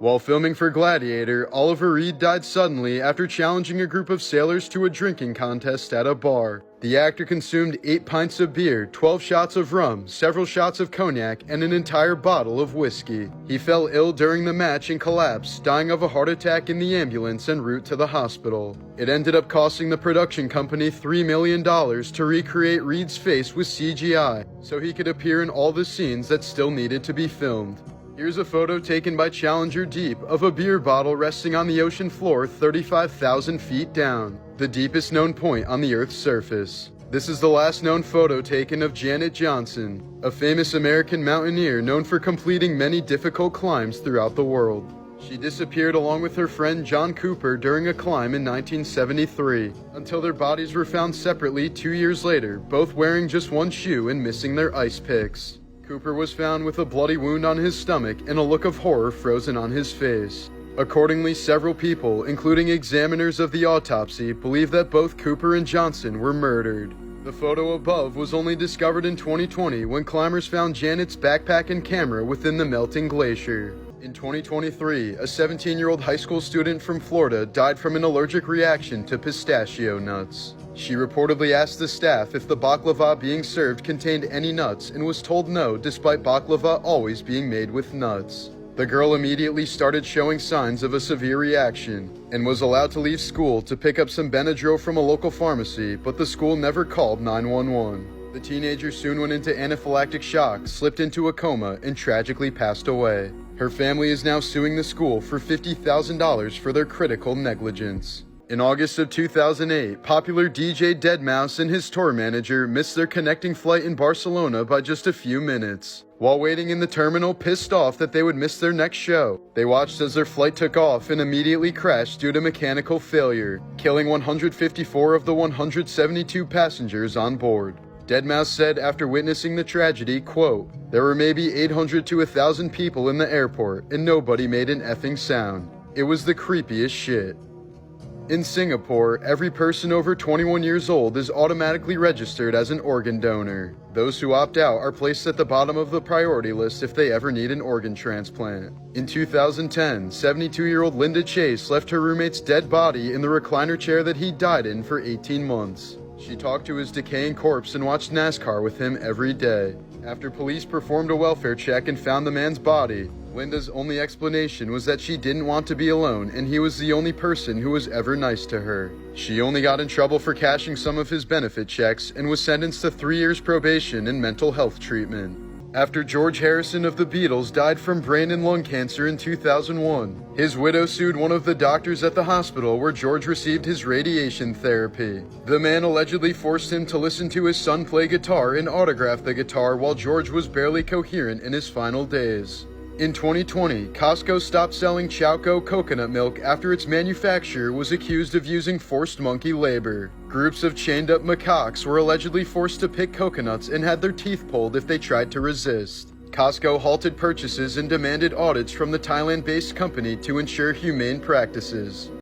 While filming for Gladiator, Oliver Reed died suddenly after challenging a group of sailors to a drinking contest at a bar. The actor consumed 8 pints of beer, 12 shots of rum, several shots of cognac, and an entire bottle of whiskey. He fell ill during the match and collapsed, dying of a heart attack in the ambulance en route to the hospital. It ended up costing the production company $3 million to recreate Reed's face with CGI, so he could appear in all the scenes that still needed to be filmed. Here's a photo taken by Challenger Deep of a beer bottle resting on the ocean floor 35,000 feet down, the deepest known point on the Earth's surface. This is the last known photo taken of Janet Johnson, a famous American mountaineer known for completing many difficult climbs throughout the world. She disappeared along with her friend John Cooper during a climb in 1973, until their bodies were found separately 2 years later, both wearing just one shoe and missing their ice picks. Cooper was found with a bloody wound on his stomach and a look of horror frozen on his face. Accordingly, several people, including examiners of the autopsy, believe that both Cooper and Johnson were murdered. The photo above was only discovered in 2020 when climbers found Janet's backpack and camera within the melting glacier. In 2023, a 17-year-old high school student from Florida died from an allergic reaction to pistachio nuts. She reportedly asked the staff if the baklava being served contained any nuts and was told no, despite baklava always being made with nuts. The girl immediately started showing signs of a severe reaction and was allowed to leave school to pick up some Benadryl from a local pharmacy, but the school never called 911. The teenager soon went into anaphylactic shock, slipped into a coma, and tragically passed away. Her family is now suing the school for $50,000 for their critical negligence. In August of 2008, popular DJ deadmau5 and his tour manager missed their connecting flight in Barcelona by just a few minutes. While waiting in the terminal, pissed off that they would miss their next show, they watched as their flight took off and immediately crashed due to mechanical failure, killing 154 of the 172 passengers on board. deadmau5 said after witnessing the tragedy, quote, "There were maybe 800 to 1,000 people in the airport and nobody made an effing sound. It was the creepiest shit." In Singapore, every person over 21 years old is automatically registered as an organ donor. Those who opt out are placed at the bottom of the priority list if they ever need an organ transplant. In 2010, 72-year-old Linda Chase left her roommate's dead body in the recliner chair that he died in for 18 months. She talked to his decaying corpse and watched NASCAR with him every day. After police performed a welfare check and found the man's body, Linda's only explanation was that she didn't want to be alone and he was the only person who was ever nice to her. She only got in trouble for cashing some of his benefit checks and was sentenced to 3 years probation and mental health treatment. After George Harrison of the Beatles died from brain and lung cancer in 2001, his widow sued one of the doctors at the hospital where George received his radiation therapy. The man allegedly forced him to listen to his son play guitar and autograph the guitar while George was barely coherent in his final days. In 2020, Costco stopped selling Chowco coconut milk after its manufacturer was accused of using forced monkey labor. Groups of chained-up macaques were allegedly forced to pick coconuts and had their teeth pulled if they tried to resist. Costco halted purchases and demanded audits from the Thailand-based company to ensure humane practices.